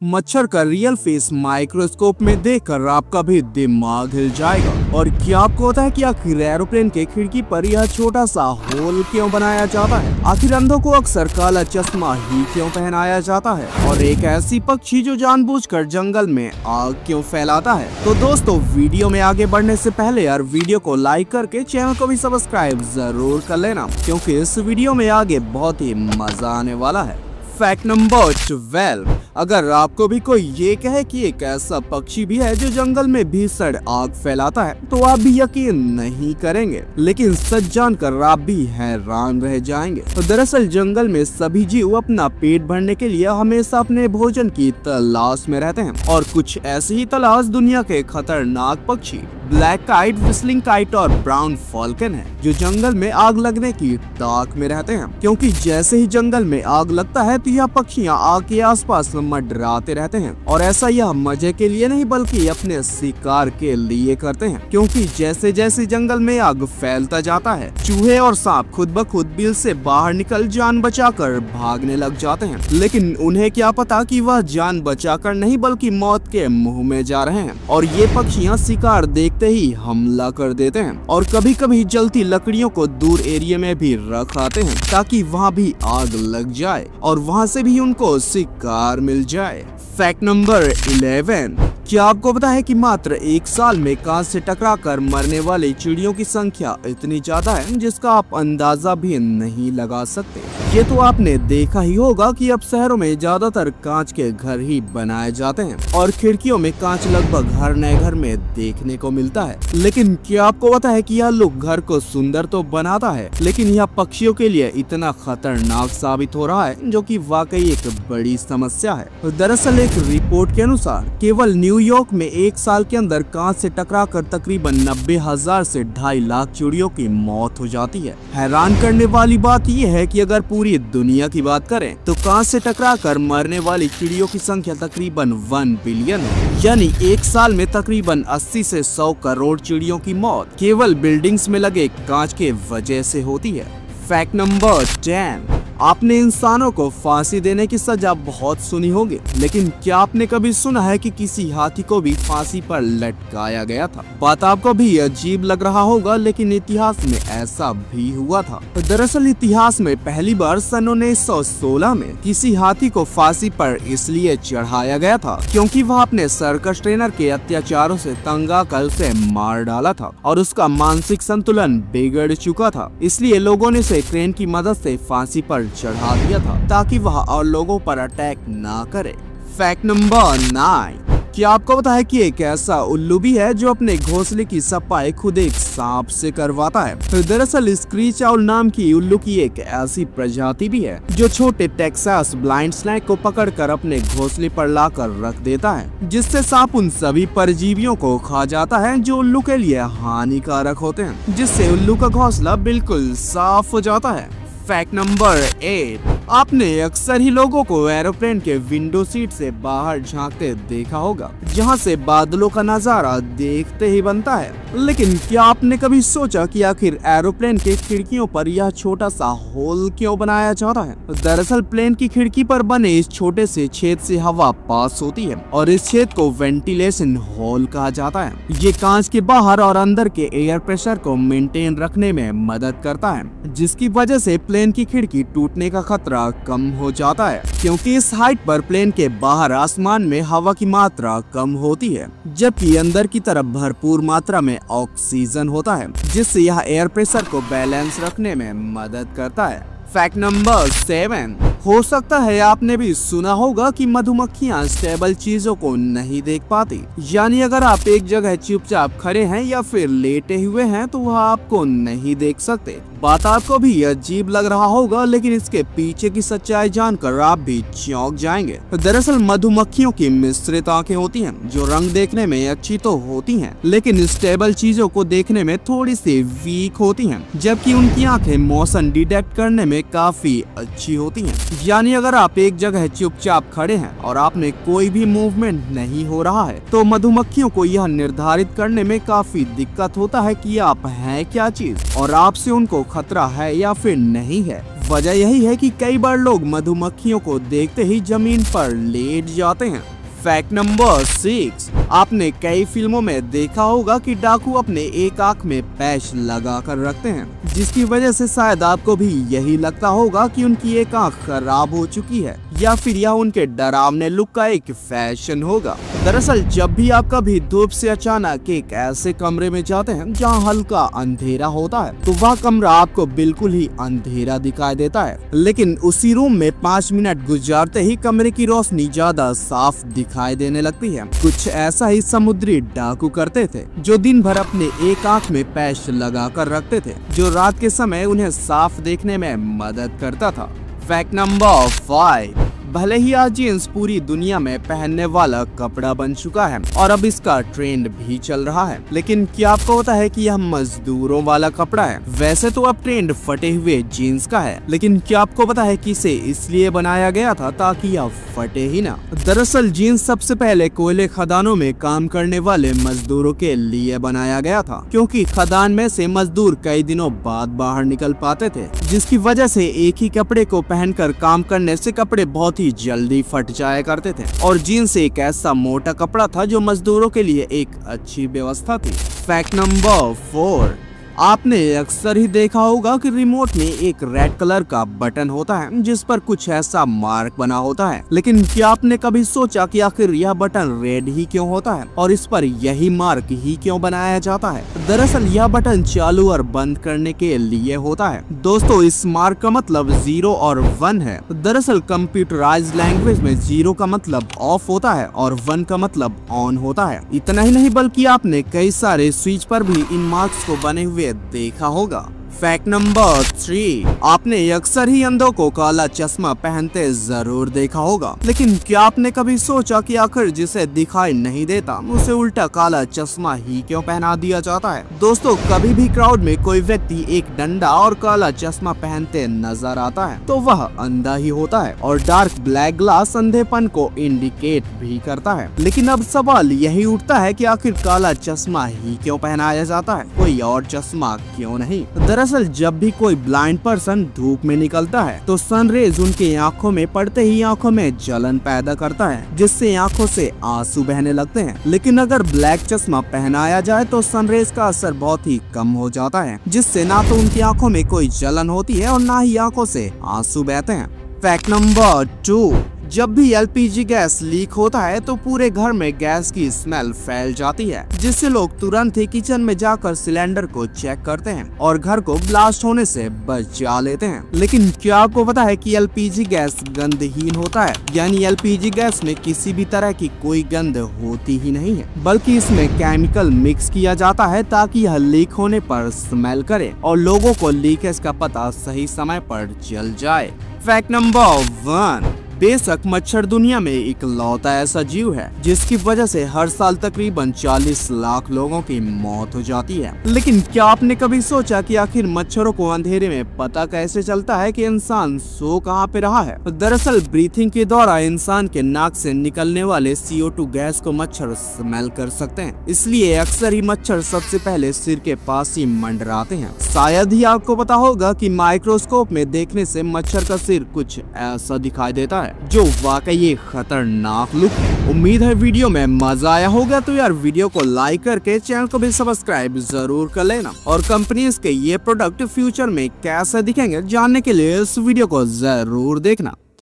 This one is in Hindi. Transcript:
मच्छर का रियल फेस माइक्रोस्कोप में देखकर आपका भी दिमाग हिल जाएगा। और क्या आपको पता है कि आखिर एरोप्लेन के खिड़की पर यह छोटा सा होल क्यों बनाया जाता है? आखिर अंधों को अक्सर काला चश्मा ही क्यों पहनाया जाता है? और एक ऐसी पक्षी जो जानबूझकर जंगल में आग क्यों फैलाता है? तो दोस्तों, वीडियो में आगे बढ़ने से पहले यार वीडियो को लाइक करके चैनल को भी सब्सक्राइब जरूर कर लेना, क्योंकि इस वीडियो में आगे बहुत ही मजा आने वाला है। फैक्ट नंबर 12, अगर आपको भी कोई ये कहे कि एक ऐसा पक्षी भी है जो जंगल में भीषण आग फैलाता है, तो आप भी यकीन नहीं करेंगे, लेकिन सच जानकर आप भी हैरान रह जाएंगे। तो दरअसल जंगल में सभी जीव अपना पेट भरने के लिए हमेशा अपने भोजन की तलाश में रहते हैं, और कुछ ऐसी ही तलाश दुनिया के खतरनाक पक्षी ब्लैक काइट, व्हिस्लिंग काइट और ब्राउन फॉल्कन है, जो जंगल में आग लगने की ताक में रहते हैं। क्योंकि जैसे ही जंगल में आग लगता है तो यह पक्षियां आग के आसपास मंडराते रहते हैं, और ऐसा यह मजे के लिए नहीं बल्कि अपने शिकार के लिए करते हैं। क्योंकि जैसे जैसे जंगल में आग फैलता जाता है, चूहे और सांप खुद ब खुद बिल से बाहर निकल जान बचाकर भागने लग जाते हैं। लेकिन उन्हें क्या पता कि वह जान बचाकर नहीं बल्कि मौत के मुंह में जा रहे हैं, और ये पक्षियां शिकार देखते ही हमला कर देते हैं, और कभी कभी जलती लकड़ियों को दूर एरिया में भी रख आते हैं ताकि वहाँ भी आग लग जाए और वहाँ से भी उनको शिकार मिल जाए। फैक्ट नंबर 11, क्या आपको पता है कि मात्र एक साल में कांच से टकराकर मरने वाली चिड़ियों की संख्या इतनी ज्यादा है जिसका आप अंदाजा भी नहीं लगा सकते। ये तो आपने देखा ही होगा कि अब शहरों में ज्यादातर कांच के घर ही बनाए जाते हैं, और खिड़कियों में कांच लगभग हर नए घर में देखने को मिलता है। लेकिन क्या आपको पता है कि यह लोग घर को सुंदर तो बनाता है, लेकिन यह पक्षियों के लिए इतना खतरनाक साबित हो रहा है, जो कि वाकई एक बड़ी समस्या है। दरअसल एक रिपोर्ट के अनुसार केवल न्यूयॉर्क में एक साल के अंदर कांच से टकराकर तकरीबन 90,000 से 2.5 लाख चिड़ियों की मौत हो जाती है। हैरान करने वाली बात यह है कि अगर पूरी दुनिया की बात करें तो कांच से टकराकर मरने वाली चिड़ियों की संख्या तकरीबन 1 बिलियन है। यानी एक साल में तकरीबन 80 से 100 करोड़ चिड़ियों की मौत केवल बिल्डिंग्स में लगे कांच के वजह से होती है। फैक्ट नंबर 10, आपने इंसानों को फांसी देने की सजा बहुत सुनी होगी, लेकिन क्या आपने कभी सुना है कि किसी हाथी को भी फांसी पर लटकाया गया था? बात आपको भी अजीब लग रहा होगा, लेकिन इतिहास में ऐसा भी हुआ था। दरअसल इतिहास में पहली बार सन 1916 में किसी हाथी को फांसी पर इसलिए चढ़ाया गया था क्योंकि वह अपने सर्कस ट्रेनर के अत्याचारों से तंग आकर उसे मार डाला था और उसका मानसिक संतुलन बिगड़ चुका था। इसलिए लोगों ने उसे क्रेन की मदद से फांसी पर चढ़ा दिया था ताकि वह और लोगों पर अटैक ना करे। फैक्ट नंबर 9, क्या आपको पता है कि एक ऐसा उल्लू भी है जो अपने घोंसले की सफाई खुद एक सांप से करवाता है? तो दरअसल स्क्रीच आउल नाम की उल्लू की एक ऐसी प्रजाति भी है जो छोटे टेक्सास ब्लाइंड स्नेक को पकड़कर अपने घोंसले पर लाकर रख देता है, जिससे सांप उन सभी परजीवियों को खा जाता है जो उल्लू के लिए हानिकारक होते हैं, जिससे उल्लू का घोंसला बिल्कुल साफ हो जाता है। फैक्ट नंबर 8, आपने अक्सर ही लोगों को एरोप्लेन के विंडो सीट से बाहर झांकते देखा होगा, जहां से बादलों का नजारा देखते ही बनता है। लेकिन क्या आपने कभी सोचा कि आखिर एरोप्लेन के खिड़कियों पर यह छोटा सा होल क्यों बनाया जाता है? दरअसल प्लेन की खिड़की पर बने इस छोटे से छेद से हवा पास होती है, और इस छेद को वेंटिलेशन होल कहा जाता है। ये कांच के बाहर और अंदर के एयर प्रेशर को मेंटेन रखने में मदद करता है, जिसकी वजह से प्लेन की खिड़की टूटने का खतरा कम हो जाता है। क्योंकि इस हाइट पर प्लेन के बाहर आसमान में हवा की मात्रा कम होती है, जबकि अंदर की तरफ भरपूर मात्रा में ऑक्सीजन होता है, जिससे यह एयर प्रेशर को बैलेंस रखने में मदद करता है। फैक्ट नंबर 7, हो सकता है आपने भी सुना होगा कि मधुमक्खियां स्टेबल चीजों को नहीं देख पाती। यानी अगर आप एक जगह चुपचाप खड़े हैं या फिर लेटे हुए हैं तो वह आपको नहीं देख सकते। बात आपको भी अजीब लग रहा होगा, लेकिन इसके पीछे की सच्चाई जानकर आप भी चौंक जाएंगे। दरअसल मधुमक्खियों की मिश्रित आंखें होती हैं, जो रंग देखने में अच्छी तो होती हैं, लेकिन स्टेबल चीजों को देखने में थोड़ी सी वीक होती हैं, जबकि उनकी आंखें मोशन डिटेक्ट करने में काफी अच्छी होती हैं। यानी अगर आप एक जगह चुपचाप खड़े हैं और आप में कोई भी मूवमेंट नहीं हो रहा है, तो मधुमक्खियों को यह निर्धारित करने में काफी दिक्कत होता है कि आप हैं क्या चीज और आपसे उनको खतरा है या फिर नहीं है। वजह यही है कि कई बार लोग मधुमक्खियों को देखते ही जमीन पर लेट जाते हैं। फैक्ट नंबर 6, आपने कई फिल्मों में देखा होगा कि डाकू अपने एक आंख में पैच लगा कर रखते हैं, जिसकी वजह से शायद आपको भी यही लगता होगा कि उनकी एक आंख खराब हो चुकी है या फिर यह उनके डरावने लुक का एक फैशन होगा। दरअसल जब भी आप कभी धूप से अचानक एक ऐसे कमरे में जाते हैं जहां हल्का अंधेरा होता है, तो वह कमरा आपको बिल्कुल ही अंधेरा दिखाई देता है, लेकिन उसी रूम में 5 मिनट गुजारते ही कमरे की रोशनी ज्यादा साफ दिखाई देने लगती है। कुछ ऐसा ही समुद्री डाकू करते थे, जो दिन भर अपने एक आंख में पैच लगा कर रखते थे, जो रात के समय उन्हें साफ देखने में मदद करता था। फैक्ट नंबर 5, भले ही आज जींस पूरी दुनिया में पहनने वाला कपड़ा बन चुका है और अब इसका ट्रेंड भी चल रहा है, लेकिन क्या आपको पता है कि यह मजदूरों वाला कपड़ा है। वैसे तो अब ट्रेंड फटे हुए जीन्स का है, लेकिन क्या आपको पता है कि इसे इसलिए बनाया गया था ताकि यह फटे ही ना। दरअसल जीन्स सबसे पहले कोयले खदानों में काम करने वाले मजदूरों के लिए बनाया गया था, क्योंकि खदान में से मजदूर कई दिनों बाद बाहर निकल पाते थे, जिसकी वजह से एक ही कपड़े को पहनकर काम करने से कपड़े बहुत ही जल्दी फट जाया करते थे, और जीन्स एक ऐसा मोटा कपड़ा था जो मजदूरों के लिए एक अच्छी व्यवस्था थी। फैक्ट नंबर 4, आपने अक्सर ही देखा होगा कि रिमोट में एक रेड कलर का बटन होता है जिस पर कुछ ऐसा मार्क बना होता है, लेकिन क्या आपने कभी सोचा कि आखिर यह बटन रेड ही क्यों होता है और इस पर यही मार्क ही क्यों बनाया जाता है? दरअसल यह बटन चालू और बंद करने के लिए होता है। दोस्तों, इस मार्क का मतलब 0 और 1 है। दरअसल कंप्यूटराइज्ड लैंग्वेज में 0 का मतलब ऑफ होता है और 1 का मतलब ऑन होता है। इतना ही नहीं बल्कि आपने कई सारे स्विच पर भी इन मार्क्स को बने हुए देखा होगा। फैक्ट नंबर 3, आपने अक्सर ही अंधों को काला चश्मा पहनते जरूर देखा होगा, लेकिन क्या आपने कभी सोचा कि आखिर जिसे दिखाई नहीं देता उसे उल्टा काला चश्मा ही क्यों पहना दिया जाता है? दोस्तों, कभी भी क्राउड में कोई व्यक्ति एक डंडा और काला चश्मा पहनते नजर आता है तो वह अंधा ही होता है, और डार्क ब्लैक ग्लास अंधेपन को इंडिकेट भी करता है। लेकिन अब सवाल यही उठता है कि आखिर काला चश्मा ही क्यों पहनाया जाता है, कोई और चश्मा क्यों नहीं? दरअसल जब भी कोई ब्लाइंड पर्सन धूप में निकलता है तो सनरेज उनके आंखों में पड़ते ही आंखों में जलन पैदा करता है, जिससे आंखों से आंसू बहने लगते हैं। लेकिन अगर ब्लैक चश्मा पहनाया जाए तो सनरेज का असर बहुत ही कम हो जाता है, जिससे ना तो उनकी आंखों में कोई जलन होती है और ना ही आंखों से आंसू बहते हैं। फैक्ट नंबर 2, जब भी एलपीजी गैस लीक होता है तो पूरे घर में गैस की स्मेल फैल जाती है, जिससे लोग तुरंत ही किचन में जाकर सिलेंडर को चेक करते हैं और घर को ब्लास्ट होने से बचा लेते हैं। लेकिन क्या आपको पता है कि एलपीजी गैस गंधहीन होता है, यानी एलपीजी गैस में किसी भी तरह की कोई गंध होती ही नहीं है, बल्कि इसमें केमिकल मिक्स किया जाता है ताकि यह लीक होने पर स्मेल करे और लोगों को लीकेज का पता सही समय पर चल जाए। फैक्ट नंबर 1, बेशक मच्छर दुनिया में इकलौता ऐसा जीव है जिसकी वजह से हर साल तकरीबन 40 लाख लोगों की मौत हो जाती है, लेकिन क्या आपने कभी सोचा कि आखिर मच्छरों को अंधेरे में पता कैसे चलता है कि इंसान सो कहां पे रहा है? दरअसल ब्रीथिंग के दौरान इंसान के नाक से निकलने वाले CO2 गैस को मच्छर स्मेल कर सकते हैं, इसलिए अक्सर ही मच्छर सबसे पहले सिर के पास ही मंडराते हैं। शायद ही आपको पता होगा कि माइक्रोस्कोप में देखने से मच्छर का सिर कुछ ऐसा दिखाई देता है, जो वाकई एक खतरनाक लुक है। उम्मीद है वीडियो में मजा आया होगा, तो यार वीडियो को लाइक करके चैनल को भी सब्सक्राइब जरूर कर लेना, और कंपनीज के ये प्रोडक्ट फ्यूचर में कैसे दिखेंगे जानने के लिए इस वीडियो को जरूर देखना।